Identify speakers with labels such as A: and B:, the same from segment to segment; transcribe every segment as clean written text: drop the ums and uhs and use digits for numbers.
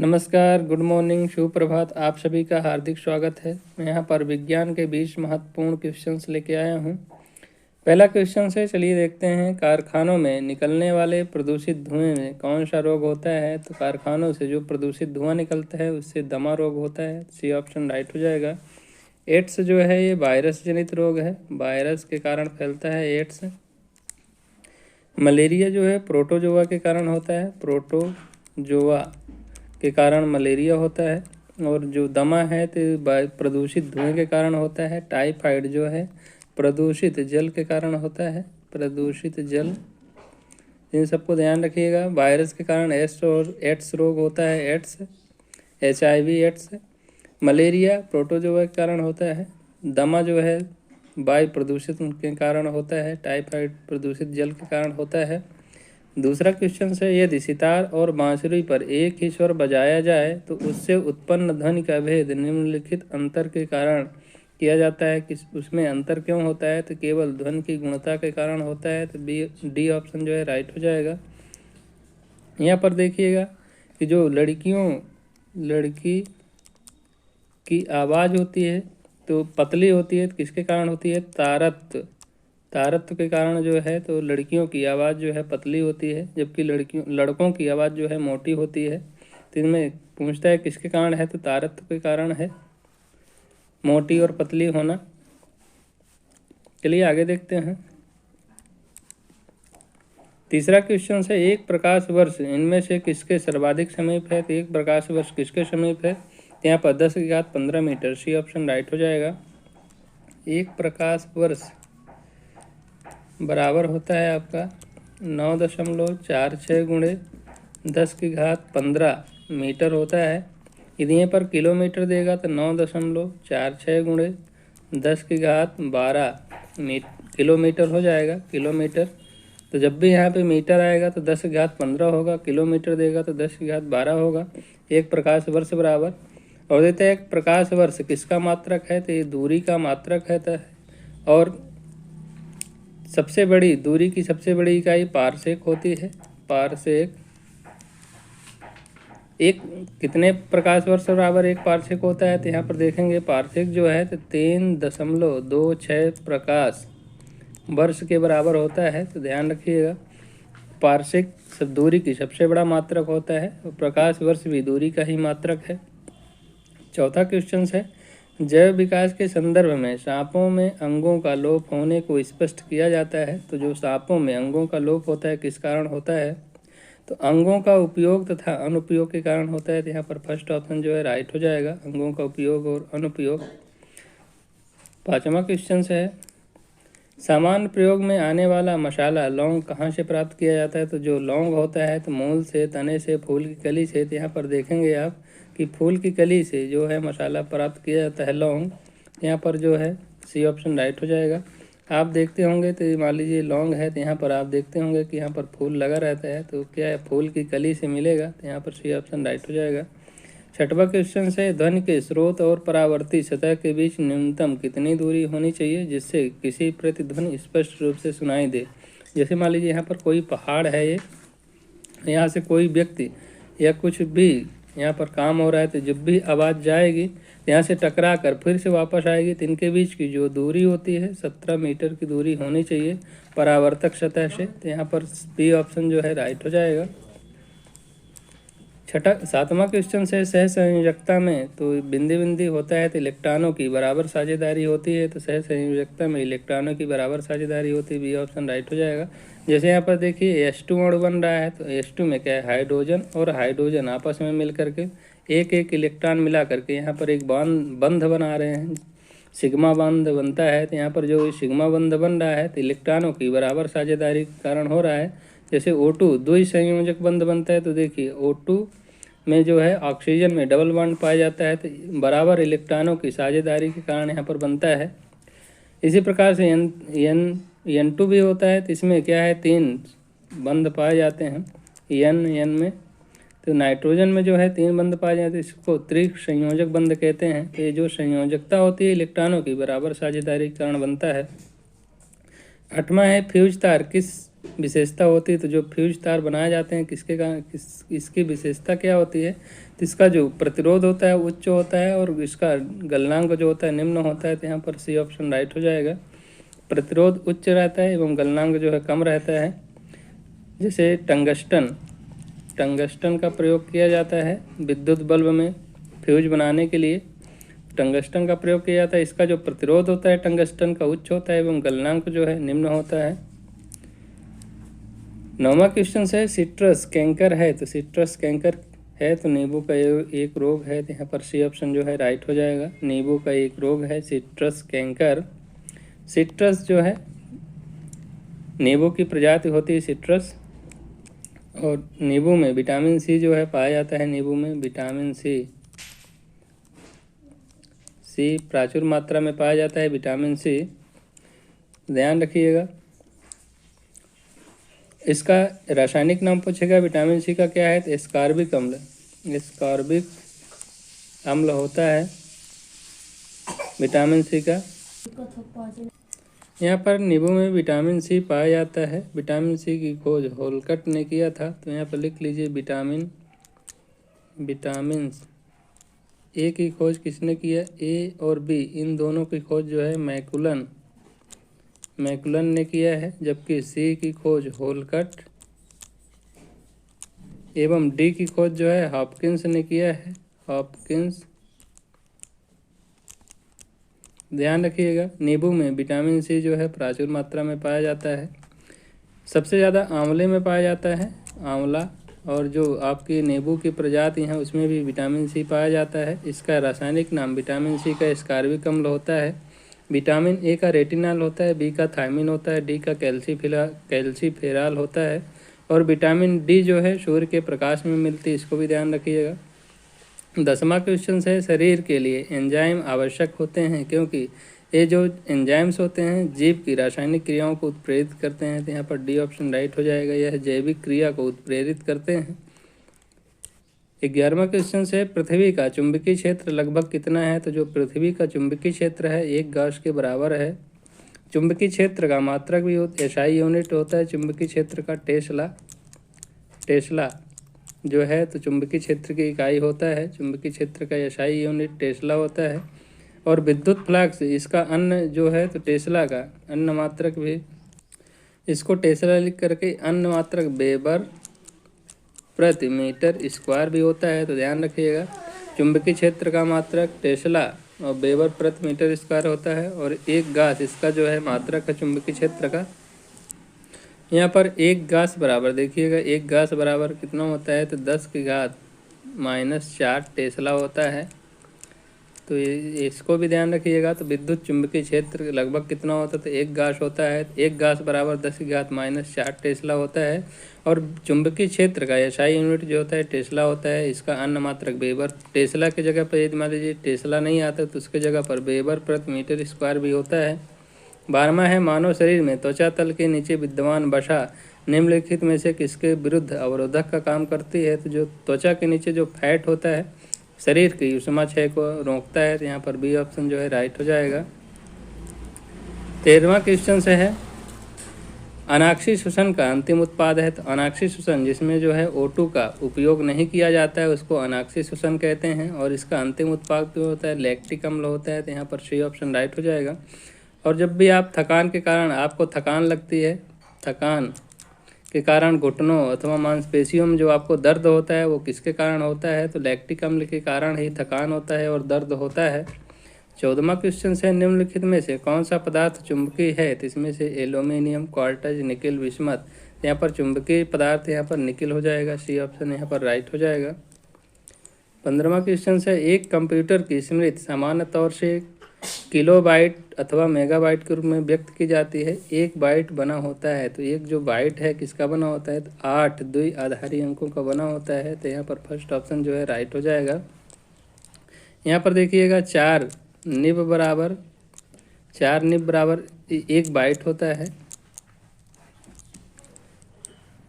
A: नमस्कार, good morning, शुभ प्रभात। आप सभी का हार्दिक स्वागत है। मैं यहाँ पर विज्ञान के 20 महत्वपूर्ण क्वेश्चंस लेके आया हूँ। पहला क्वेश्चन है, चलिए देखते हैं। कारखानों में निकलने वाले प्रदूषित धुएं में कौन सा रोग होता है? तो कारखानों से जो प्रदूषित धुआं निकलता है उससे दमा रोग होता है। सी ऑप्शन राइट हो जाएगा। एड्स जो है ये वायरस जनित रोग है, वायरस के कारण फैलता है एड्स। मलेरिया जो है प्रोटोजोआ के कारण होता है, प्रोटोजोआ के कारण मलेरिया होता है। और जो दमा है तो प्रदूषित धुएं के कारण होता है। टाइफाइड जो है प्रदूषित जल के कारण होता है, प्रदूषित जल। इन सबको ध्यान रखिएगा। वायरस के कारण एड्स रोग होता है, AIDS HIV AIDS. Malaria protozoa के कारण होता है। दमा जो है वायु प्रदूषित के कारण होता है। टाइफाइड प्रदूषित जल के कारण होता है। दूसरा क्वेश्चन है, यदि सितार और बांसुरी पर एक ही स्वर बजाया जाए तो उससे उत्पन्न ध्वनि का भेद निम्नलिखित अंतर के कारण किया जाता है। कि उसमें अंतर क्यों होता है? तो केवल ध्वनि की गुणता के कारण होता है। तो डी ऑप्शन जो है राइट हो जाएगा। यहाँ पर देखिएगा कि जो लड़की की आवाज़ होती है तो पतली होती है, तो किसके कारण होती है? तारत्व के कारण जो है तो लड़कियों की आवाज़ जो है पतली होती है, जबकि लड़कों की आवाज़ जो है मोटी होती है। तो इनमें पूछता है किसके कारण है? तो तारत्व के कारण है, मोटी और पतली होना। चलिए आगे देखते हैं। तीसरा क्वेश्चन है, एक प्रकाश वर्ष इनमें से किसके सर्वाधिक समीप है? तो एक प्रकाश वर्ष किसके समीप है? यहाँ पर 10⁻15 मीटर। सी ऑप्शन राइट हो जाएगा। एक प्रकाश वर्ष बराबर होता है आपका 9.46 गुणे 10⁻15 मीटर होता है। यदि यहाँ पर किलोमीटर देगा तो 9.46 गुणे 10⁻12 किलोमीटर हो जाएगा। किलोमीटर तो जब भी यहाँ पे मीटर आएगा तो 10⁻15 होगा, किलोमीटर देगा तो 10⁻12 होगा। एक प्रकाश वर्ष बराबर। और देते हैं एक प्रकाश वर्ष किसका मात्रक है? तो ये दूरी का मात्रक है। और सबसे बड़ी दूरी की सबसे बड़ी इकाई पारसेक होती है। पारसेक एक कितने प्रकाश वर्ष बराबर एक पारसेक होता है? तो यहाँ पर देखेंगे पारसेक जो है तो 3.26 प्रकाश वर्ष के बराबर होता है। तो ध्यान रखिएगा, पारसेक सब दूरी की सबसे बड़ा मात्रक होता है और प्रकाश वर्ष भी दूरी का ही मात्रक है। चौथा क्वेश्चन है, जैव विकास के संदर्भ में सांपों में अंगों का लोप होने को स्पष्ट किया जाता है। तो जो सांपों में अंगों का लोप होता है किस कारण होता है? तो अंगों का उपयोग तथा अनुपयोग के कारण होता है। तो यहाँ पर फर्स्ट ऑप्शन जो है राइट हो जाएगा, अंगों का उपयोग और अनुपयोग। पांचवा क्वेश्चन है, सामान्य प्रयोग में आने वाला मसाला लौंग कहाँ से प्राप्त किया जाता है? तो जो लौंग होता है तो मूल से, तने से, फूल की कली से। तो यहाँ पर देखेंगे आप कि फूल की कली से जो है मसाला प्राप्त किया जाता है लौंग। यहाँ पर जो है सी ऑप्शन राइट हो जाएगा। आप देखते होंगे तो मान लीजिए लौंग है तो यहाँ पर आप देखते होंगे कि यहाँ पर फूल लगा रहता है, तो क्या है? फूल की कली से मिलेगा। तो यहाँ पर सी ऑप्शन राइट हो जाएगा। छठवां क्वेश्चन है, ध्वनि के स्रोत और परावर्ती सतह के बीच न्यूनतम कितनी दूरी होनी चाहिए जिससे किसी प्रतिध्वनि स्पष्ट रूप से सुनाई दे? जैसे मान लीजिए यहाँ पर कोई पहाड़ है, ये यहाँ से कोई व्यक्ति या कुछ भी यहाँ पर काम हो रहा है, तो जब भी आवाज़ जाएगी यहाँ से टकरा कर फिर से वापस आएगी, तो इनके बीच की जो दूरी होती है 17 मीटर की दूरी होनी चाहिए परावर्तक सतह से। तो यहाँ पर बी ऑप्शन जो है राइट हो जाएगा। सातवां क्वेश्चन है, सह संयोजकता में तो बिंदी बिंदी होता है तो इलेक्ट्रॉनों की बराबर साझेदारी होती है। तो सह संयोजकता में इलेक्ट्रॉनों की बराबर साझेदारी होती है। बी ऑप्शन राइट हो जाएगा। जैसे यहाँ पर देखिए H2 अणु बन रहा है, तो H2 में क्या है? हाइड्रोजन और हाइड्रोजन आपस में मिल करके एक एक इलेक्ट्रॉन मिला करके यहाँ पर एक बंध बना रहे हैं, सिग्मा बंध बनता है। तो यहाँ पर जो सिग्मा बंध बन रहा है तो इलेक्ट्रॉनों की बराबर साझेदारी के कारण हो रहा है। जैसे O2 द्विसंयोजक बंध बनता है, तो देखिए O2 में जो है ऑक्सीजन में डबल बॉन्ड पाया जाता है, तो बराबर इलेक्ट्रॉनों की साझेदारी के कारण यहाँ पर बनता है। इसी प्रकार से N2 भी होता है, तो इसमें क्या है? 3 बंध पाए जाते हैं N में। तो नाइट्रोजन में जो है 3 बंध पाए जाते हैं, इसको त्रिक संयोजक बंध कहते हैं। तो ये जो संयोजकता होती है इलेक्ट्रॉनों की बराबर साझेदारी के कारण बनता है। 8वां है, फ्यूज तार किस विशेषता होती है। तो जो फ्यूज तार बनाए जाते हैं किसके कारण, इसकी विशेषता क्या होती है, तो इसका जो प्रतिरोध होता है उच्च होता है और इसका गलनांक जो होता है निम्न होता है। तो यहाँ पर सी ऑप्शन राइट हो जाएगा। प्रतिरोध उच्च रहता है एवं गलनांक जो है कम रहता है। जैसे टंगस्टन का प्रयोग किया जाता है विद्युत बल्ब में फ्यूज बनाने के लिए। टंगस्टन का प्रयोग किया जाता है, इसका जो प्रतिरोध होता है टंगस्टन का उच्च होता है एवं गलनांक जो है निम्न होता है। 9वां क्वेश्चन है सिट्रस कैंकर है, तो सिट्रस कैंकर है तो नींबू का एक रोग है। तो यहाँ पर सी ऑप्शन जो है राइट हो जाएगा। नींबू का एक रोग है सिट्रस कैंकर। सिट्रस जो है नींबू की प्रजाति होती है सिट्रस, और नींबू में विटामिन सी जो है पाया जाता है। नींबू में विटामिन सी प्रचुर मात्रा में पाया जाता है, विटामिन सी, ध्यान रखिएगा। इसका रासायनिक नाम पूछेगा विटामिन सी का क्या है, तो एस्कॉर्बिक अम्ल। एस्कॉर्बिक अम्ल होता है विटामिन सी का। यहाँ पर नींबू में विटामिन सी पाया जाता है। विटामिन सी की खोज होलकट ने किया था। तो यहाँ पर लिख लीजिए विटामिन ए की खोज किसने किया, ए और बी इन दोनों की खोज जो है मैकुलन ने किया है। जबकि सी की खोज होलकट एवं डी की खोज जो है हॉपकिंस ने किया है। हॉपकिंस, ध्यान रखिएगा। नींबू में विटामिन सी जो है प्रचुर मात्रा में पाया जाता है। सबसे ज़्यादा आंवले में पाया जाता है, आंवला, और जो आपकी नींबू की प्रजाति हैं उसमें भी विटामिन सी पाया जाता है। इसका रासायनिक नाम विटामिन सी का एस्कॉर्बिक अम्ल होता है। विटामिन ए का रेटिनॉल होता है, बी का थायमिन होता है, डी का कैल्सीफेराल होता है, और विटामिन डी जो है सूर्य के प्रकाश में मिलती है, इसको भी ध्यान रखिएगा। 10वां क्वेश्चन है शरीर के लिए एंजाइम आवश्यक होते हैं क्योंकि ये जो एंजाइम्स होते हैं जीव की रासायनिक क्रियाओं को उत्प्रेरित करते हैं। तो यहाँ पर डी ऑप्शन राइट हो जाएगा, यह जैविक क्रिया को उत्प्रेरित करते हैं। 11वां क्वेश्चन है पृथ्वी का चुंबकीय क्षेत्र लगभग कितना है, तो जो पृथ्वी का चुंबकीय क्षेत्र है 1 गॉस के बराबर है। चुंबकीय क्षेत्र का मात्रक भी एसआई यूनिट होता है चुंबकीय क्षेत्र का, टेस्ला जो है तो चुंबकीय क्षेत्र की इकाई होता है। चुंबकीय क्षेत्र का एसआई यूनिट टेस्ला होता है। और विद्युत फ्लक्स इसका अन्य जो है तो टेस्ला का अन्य मात्रक भी, इसको टेस्ला लिख करके अन्य मात्रक वेबर प्रति मीटर स्क्वायर भी होता है। तो ध्यान रखिएगा चुंबकीय क्षेत्र का मात्रक टेस्ला और वेबर प्रति मीटर स्क्वायर होता है, और 1 गॉस इसका जो है मात्रक है चुंबकीय क्षेत्र का। यहाँ पर 1 गॉस बराबर देखिएगा, 1 गॉस बराबर कितना होता है, तो 10 की घात -4 टेस्ला होता है। तो इसको भी ध्यान रखिएगा। तो विद्युत चुंबकीय क्षेत्र लगभग कितना होता है, तो 1 गॉस होता है। 1 गॉस बराबर 10 की घात -4 टेस्ला होता है। और चुंबकीय क्षेत्र का एसआई यूनिट जो होता है टेस्ला होता है। इसका अन्य मात्रक वेबर, टेस्ला की जगह पर यदि मान लीजिए टेस्ला नहीं आता तो उसके जगह पर वेबर प्रति मीटर स्क्वायर भी होता है। 12वां है मानव शरीर में त्वचा तल के नीचे विद्यमान वसा निम्नलिखित में से किसके विरुद्ध अवरोधक का काम करती है, तो जो त्वचा के नीचे जो फैट होता है शरीर की ऊष्मा क्षय को रोकता है। तो यहाँ पर बी ऑप्शन जो है राइट हो जाएगा। 13वां क्वेश्चन से है अनाक्षी श्वसन का अंतिम उत्पाद है, तो अनाक्षी श्वसन जिसमें जो है O2 का उपयोग नहीं किया जाता है उसको अनाक्षी श्वसन कहते हैं, और इसका अंतिम उत्पाद जो होता है लैक्टिक अम्ल होता है। तो यहाँ पर सी ऑप्शन राइट हो जाएगा। और जब भी आप थकान के कारण आपको थकान लगती है, थकान के कारण घुटनों अथवा मांसपेशियों में जो आपको दर्द होता है वो किसके कारण होता है, तो लैक्टिक अम्ल के कारण ही थकान होता है और दर्द होता है। 14वां क्वेश्चन है निम्नलिखित में से कौन सा पदार्थ चुंबकीय है, तो इसमें से एल्यूमिनियम, क्वार्टज, निकिल, विस्मत। यहाँ पर चुंबकीय पदार्थ यहाँ पर निकिल हो जाएगा, सी ऑप्शन यहाँ पर राइट हो जाएगा। 15वां क्वेश्चन है एक कंप्यूटर की स्मृति सामान्य तौर से किलोबाइट अथवा मेगाबाइट के रूप में व्यक्त की जाती है। 1 बाइट बना होता है, तो एक जो बाइट है किसका बना होता है, तो 8 द्विआधारी अंकों का बना होता है। तो यहाँ पर फर्स्ट ऑप्शन जो है राइट हो जाएगा। यहाँ पर देखिएगा 4 निब बराबर 1 बाइट होता है,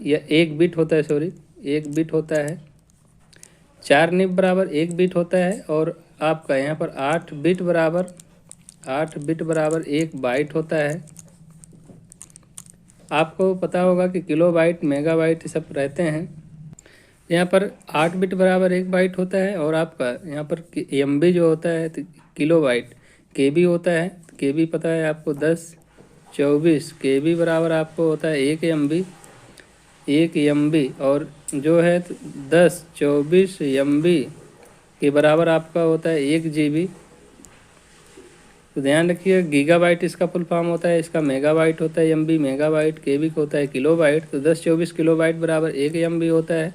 A: या 1 बिट होता है, 1 बिट होता है। 4 निब बराबर 1 बिट होता है, और आपका यहाँ पर 8 बिट बराबर 1 बाइट होता है। आपको पता होगा कि किलोबाइट, मेगाबाइट सब रहते हैं। यहाँ पर 8 बिट बराबर 1 बाइट होता है, और आपका यहाँ पर MB जो होता है तो किलोबाइट, KB होता है, KB पता है आपको 1024 KB बराबर आपको होता है 1 MB, और जो है 1024 MB के बराबर आपका होता है 1 GB। तो ध्यान रखिए, गीगाबाइट इसका फुल फॉर्म होता है, इसका मेगाबाइट होता है MB मेगाबाइट, KB को होता है किलोबाइट। तो 1024 किलोबाइट बराबर 1 MB होता है,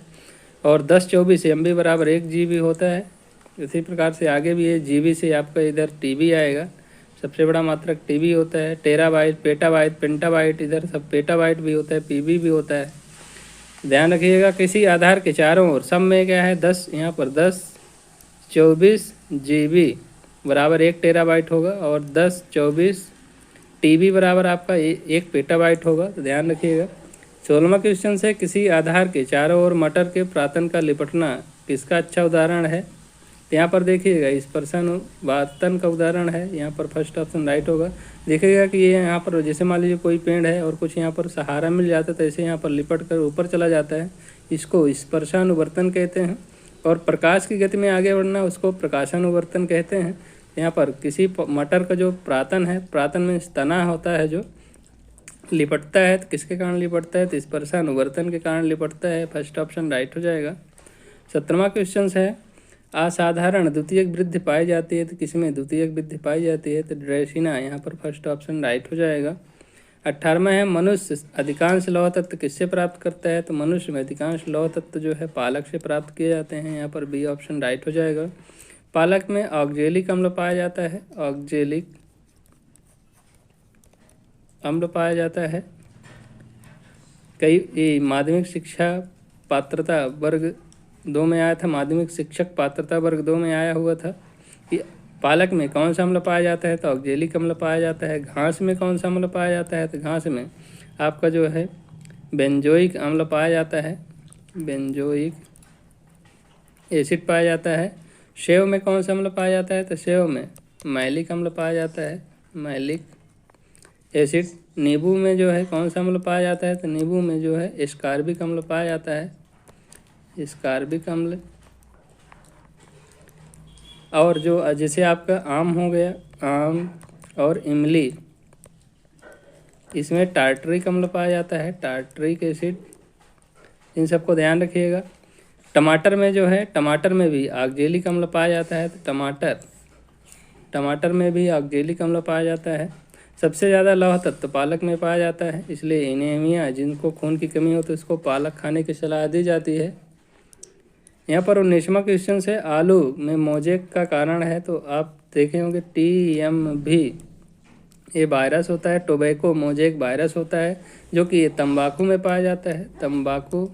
A: और 1024 MB बराबर 1 GB होता है। इसी प्रकार से आगे भी है, GB से आपका इधर TB आएगा, सबसे बड़ा मात्रक TB होता है। टेराबाइट, पेटाबाइट, पेंटाबाइट, इधर सब पेटाबाइट भी होता है, PB भी होता है। ध्यान रखिएगा, किसी आधार के चारों ओर सब में क्या है 10, यहाँ पर 1024 GB बराबर 1 टेराबाइट होगा, और 1024 TB बराबर आपका 1 पेटाबाइट होगा। तो ध्यान रखिएगा। 16वां क्वेश्चन है, किसी आधार के चारों ओर मटर के प्रातन का लिपटना किसका अच्छा उदाहरण है। यहाँ पर देखिएगा, स्पर्शानुवर्तन का उदाहरण है। यहाँ पर फर्स्ट ऑप्शन राइट होगा। देखिएगा कि ये यहाँ पर जैसे मान लीजिए कोई पेड़ है और कुछ यहाँ पर सहारा मिल जाता है, तो ऐसे यहाँ पर लिपट कर ऊपर चला जाता है, इसको स्पर्शानुवर्तन कहते हैं। और प्रकाश की गति में आगे बढ़ना उसको प्रकाशानुवर्तन कहते हैं। यहाँ पर किसी मटर का जो प्रातन है, प्रातन में तना होता है जो लिपटता है, तो किसके कारण लिपटता है, तो स्पर्शानुवर्तन के कारण लिपटता है। फर्स्ट ऑप्शन राइट हो जाएगा। 17वां क्वेश्चन है, असाधारण द्वितीयक वृद्धि पाई जाती है, तो किसमें द्वितीयक वृद्धि पाई जाती है, तो ड्रेसिना, यहाँ पर फर्स्ट ऑप्शन राइट हो जाएगा। 18वां है, मनुष्य अधिकांश लौह तत्व किससे प्राप्त करता है, तो मनुष्य में अधिकांश लौह तत्व जो है पालक से प्राप्त किए जाते हैं। यहाँ पर B ऑप्शन राइट हो जाएगा। पालक में ऑक्जेलिक अम्ल पाया जाता है, ऑक्जेलिक अम्ल पाया जाता है। कई माध्यमिक शिक्षा पात्रता वर्ग 2 में आया था, माध्यमिक शिक्षक पात्रता वर्ग 2 में आया हुआ था कि पालक में कौन सा अम्ल पाया जाता है, तो ऑक्जेलिक अम्ल पाया जाता है। घास में कौन सा अम्ल पाया जाता है, तो घास में आपका जो है बेंजोइक अम्ल पाया जाता है, बेंजोइक एसिड पाया जाता है। सेव में कौन सा अम्ल पाया जाता है, तो सेव में मैलिक अम्ल पाया जाता है, मैलिक एसिड। नींबू में जो है कौन सा अम्ल पाया जाता है, तो नींबू में जो है एस्कार्बिक अम्ल पाया जाता है, एस्कार्बिक अम्ल। और जो जैसे आपका आम हो गया, आम और इमली, इसमें टार्टरिक अम्ल पाया जाता है, टार्टरिक एसिड। इन सबको ध्यान रखिएगा। टमाटर में जो है, टमाटर में भी ऑक्जेलिक अम्ल पाया जाता है, तो टमाटर में भी ऑक्जेलिक अम्ल पाया जाता है। सबसे ज़्यादा लौह तत्व पालक में पाया जाता है, इसलिए एनीमिया, जिनको खून की कमी हो तो इसको पालक खाने की सलाह दी जाती है। यहाँ पर 19वां क्वेश्चन है, आलू में मोजेक का कारण है, तो आप देखे होंगे TMV, ये वायरस होता है, टोबैको मोजेक वायरस होता है, जो कि ये तंबाकू में पाया जाता है, तंबाकू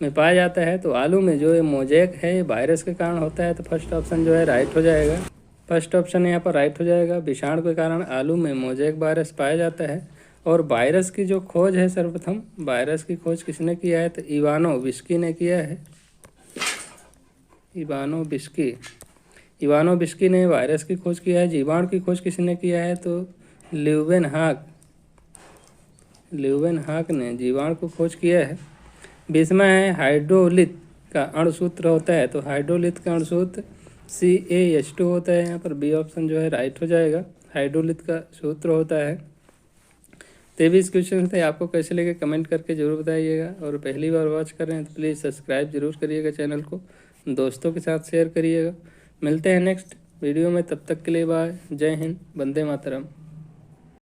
A: में पाया जाता है। तो आलू में जो ये मोजेक है ये वायरस के कारण होता है, तो फर्स्ट ऑप्शन जो है राइट हो जाएगा। फर्स्ट ऑप्शन यहाँ पर राइट हो जाएगा। विषाणु के कारण आलू में मोजेक वायरस पाया जाता है। और वायरस की जो खोज है, सर्वप्रथम वायरस की खोज किसने किया है, तो इवानोविस्की ने किया है, इवानोविस्की ने वायरस की खोज किया है। जीवाणु की खोज किसने किया है, तो ल्यूवेनहाक ने जीवाणु को खोज किया है। 20वां है, हाइड्रोलिथ का अणुसूत्र होता है, तो हाइड्रोलिथ का अणुसूत्र CaH2 होता है। यहाँ पर B ऑप्शन जो है राइट हो जाएगा, हाइड्रोलिथ का सूत्र होता है। 23 क्वेश्चन थे, आपको कैसे लगे कमेंट करके जरूर बताइएगा। और पहली बार वॉच कर रहे हैं तो प्लीज़ सब्सक्राइब जरूर करिएगा, चैनल को दोस्तों के साथ शेयर करिएगा। मिलते हैं नेक्स्ट वीडियो में, तब तक के लिए बाय। जय हिंद, वंदे मातरम।